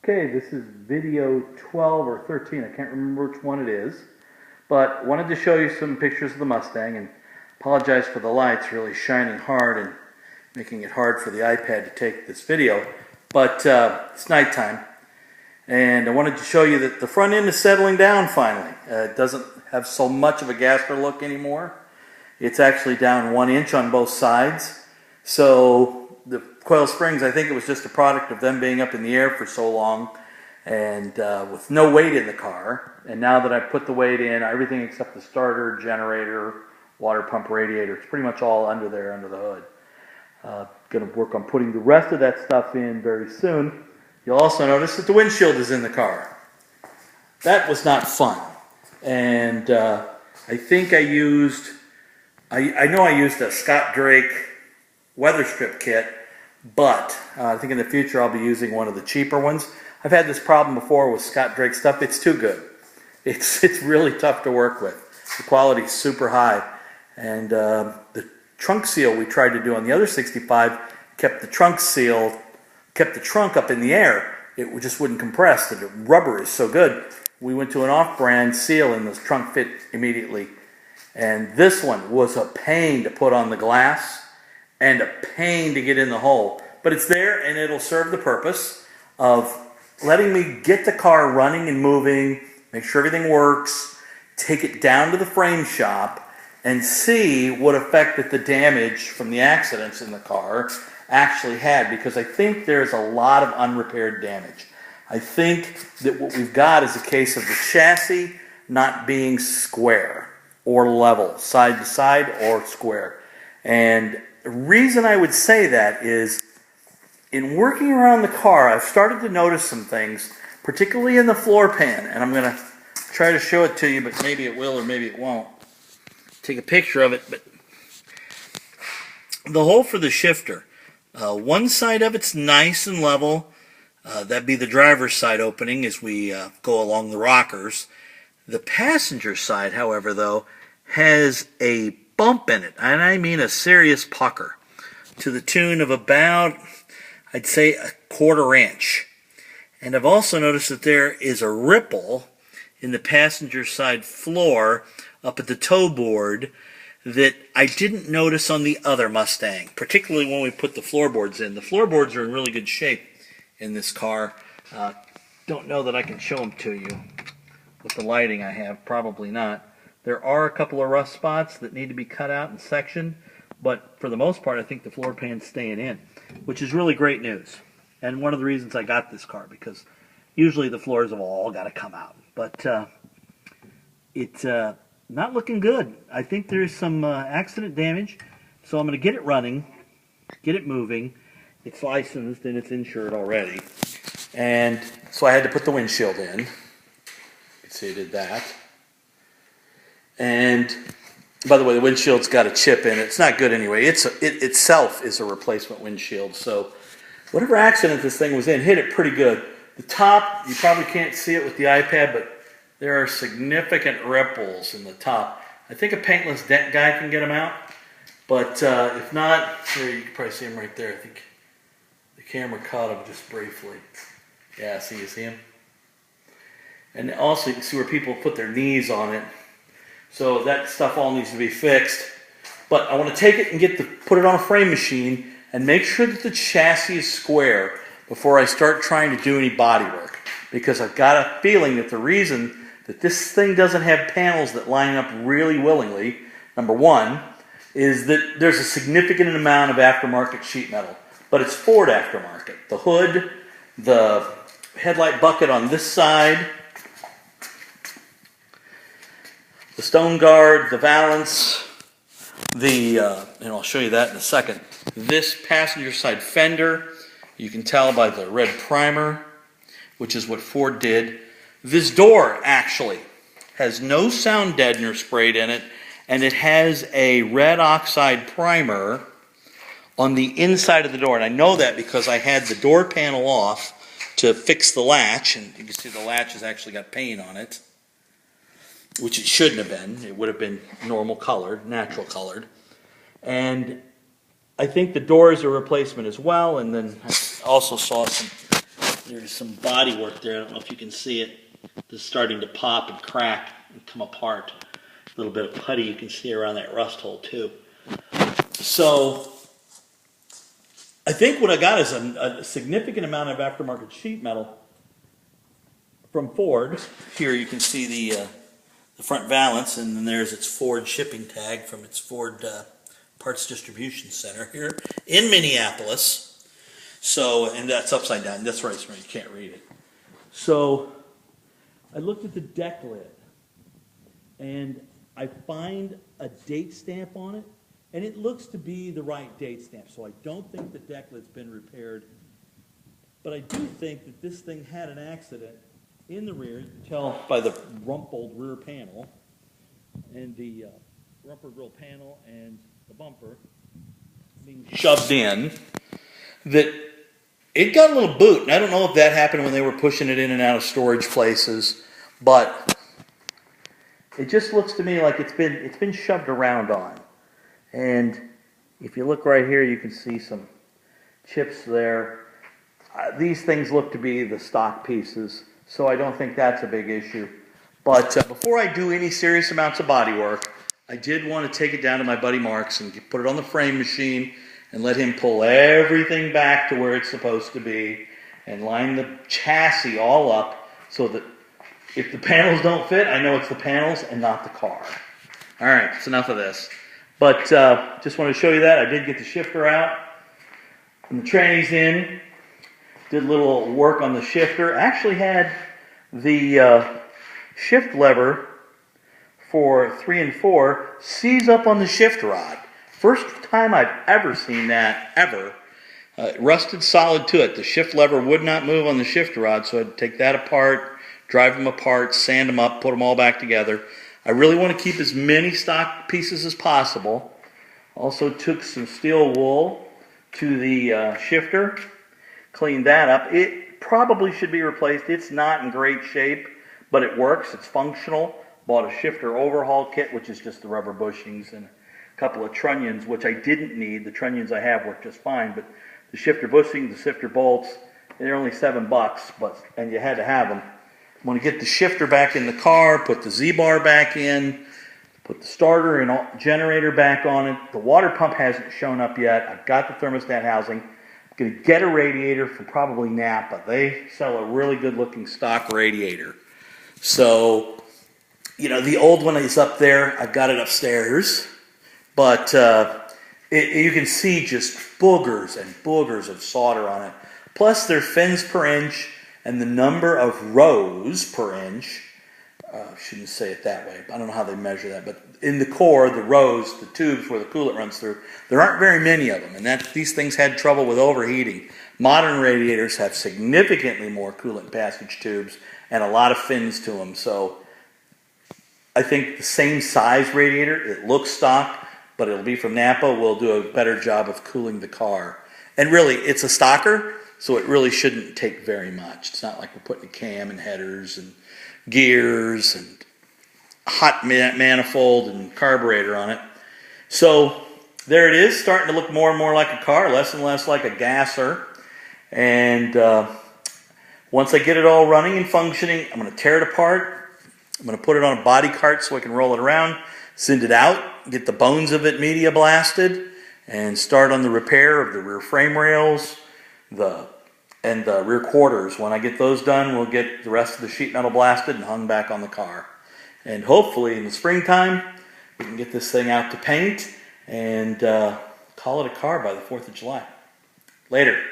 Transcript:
Okay, this is video 12 or 13. I can't remember which one it is. But wanted to show you some pictures of the Mustang, and apologize for the lights really shining hard and making it hard for the iPad to take this video. But it's nighttime, and I wanted to show you that the front end is settling down finally. It doesn't have so much of a gasper look anymore. It's actually down 1 inch on both sides. So the coil springs, I think it was just a product of them being up in the air for so long and with no weight in the car. And now that I've put the weight in, everything except the starter, generator, water pump, radiator, it's pretty much all under there, under the hood. Going to work on putting the rest of that stuff in very soon. You'll also notice that the windshield is in the car. That was not fun. And I think I used, I know I used a Scott Drake weather strip kit, but I think in the future I'll be using one of the cheaper ones. I've had this problem before with Scott Drake stuff. It's too good. It's really tough to work with. The quality is super high. And the trunk seal we tried to do on the other 65 kept the trunk sealed, kept the trunk up in the air. It just wouldn't compress. The rubber is so good. We went to an off-brand seal and the trunk fit immediately. And this one was a pain to put on the glass and a pain to get in the hole. But it's there, and it'll serve the purpose of letting me get the car running and moving, make sure everything works, take it down to the frame shop, and see what effect that the damage from the accidents in the car actually had, because I think there's a lot of unrepaired damage. I think that what we've got is a case of the chassis not being square or level, side to side or square. And the reason I would say that is, in working around the car, I've started to notice some things, particularly in the floor pan, and I'm going to try to show it to you, but maybe it will or maybe it won't. Take a picture of it, but the hole for the shifter, one side of it's nice and level. That'd be the driver's side opening as we go along the rockers. The passenger side, however, though, has a bump in it, and I mean a serious pucker, to the tune of about, I'd say, a 1/4 inch. And I've also noticed that there is a ripple in the passenger side floor up at the toe board that I didn't notice on the other Mustang, particularly when we put the floorboards in. The floorboards are in really good shape in this car. Don't know that I can show them to you with the lighting I have, probably not. There are a couple of rust spots that need to be cut out and sectioned, but for the most part I think the floor pan's staying in, which is really great news. And one of the reasons I got this car, because usually the floors have all got to come out. But it's not looking good. I think there's some accident damage, so I'm going to get it running, get it moving. It's licensed and it's insured already. And so I had to put the windshield in. You can see I did that. And by the way, the windshield's got a chip in it. It's not good anyway. It itself is a replacement windshield. So whatever accident this thing was in hit it pretty good. The top, you probably can't see it with the iPad, but there are significant ripples in the top. I think a paintless dent guy can get them out. But if not, here, you can probably see them right there. I think the camera caught them just briefly. Yeah, see, you see them? And also you can see where people put their knees on it. So that stuff all needs to be fixed. But I want to take it and put it on a frame machine and make sure that the chassis is square before I start trying to do any body work. Because I've got a feeling that the reason that this thing doesn't have panels that line up really willingly, number one, is that there's a significant amount of aftermarket sheet metal. But it's Ford aftermarket. The hood, the headlight bucket on this side, the stone guard, the valance, and I'll show you that in a second. This passenger side fender, you can tell by the red primer, which is what Ford did. This door actually has no sound deadener sprayed in it, and it has a red oxide primer on the inside of the door. And I know that because I had the door panel off to fix the latch, and you can see the latch has actually got paint on it, which it shouldn't have been. It would have been normal colored, natural colored. And I think the door is a replacement as well. And then I also saw some There's some body work there. I don't know if you can see it. This is starting to pop and crack and come apart. A little bit of putty you can see around that rust hole too. So I think what I got is a significant amount of aftermarket sheet metal from Ford. Here you can see the front valance, and then there's its Ford shipping tag from its Ford parts distribution center here in Minneapolis. So, and that's upside down. That's right, you can't read it. So I looked at the deck lid, and I find a date stamp on it, and it looks to be the right date stamp. So I don't think the deck lid's been repaired, but I do think that this thing had an accident in the rear. You can tell by the rumpled rear panel and the rumper grill panel and the bumper being shoved in, that it got a little boot. And I don't know if that happened when they were pushing it in and out of storage places, but it just looks to me like it's been shoved around on. And if you look right here, you can see some chips there. These things look to be the stock pieces, so I don't think that's a big issue. But before I do any serious amounts of body work, I did want to take it down to my buddy Mark's and put it on the frame machine and let him pull everything back to where it's supposed to be and line the chassis all up so that if the panels don't fit, I know it's the panels and not the car. All right, that's enough of this. But just wanted to show you that. I did get the shifter out and the trannies in. Did a little work on the shifter. Actually had the shift lever for 3 and 4 seize up on the shift rod. First time I've ever seen that, ever. Rusted solid to it. The shift lever would not move on the shift rod, so I'd take that apart, drive them apart, sand them up, put them all back together. I really want to keep as many stock pieces as possible. Also took some steel wool to the shifter, cleaned that up. It probably should be replaced. It's not in great shape, but it works. It's functional. Bought a shifter overhaul kit, which is just the rubber bushings and a couple of trunnions, which I didn't need. The trunnions I have work just fine, but the shifter bushings, the shifter bolts, they're only $7, and you had to have them. I'm going to get the shifter back in the car, put the Z-bar back in, put the starter and generator back on it. The water pump hasn't shown up yet. I've got the thermostat housing. I'm going to get a radiator from probably Napa. They sell a really good-looking stock radiator. So, you know, the old one is up there. I've got it upstairs. But you can see just boogers and boogers of solder on it. Plus, they're fins per inch. And the number of rows per inch, shouldn't say it that way. I don't know how they measure that. But in the core, the rows, the tubes where the coolant runs through, there aren't very many of them. And these things had trouble with overheating. Modern radiators have significantly more coolant passage tubes and a lot of fins to them. So I think the same size radiator, it looks stock, but it'll be from Napa, will do a better job of cooling the car. And really, it's a stocker. So it really shouldn't take very much. It's not like we're putting a cam and headers and gears and hot manifold and carburetor on it. So there it is, starting to look more and more like a car, less and less like a gasser. And once I get it all running and functioning, I'm going to tear it apart. I'm going to put it on a body cart so I can roll it around, send it out, get the bones of it media blasted, and start on the repair of the rear frame rails, and the rear quarters. When I get those done, we'll get the rest of the sheet metal blasted and hung back on the car. And hopefully in the springtime, we can get this thing out to paint and call it a car by the 4th of July. Later.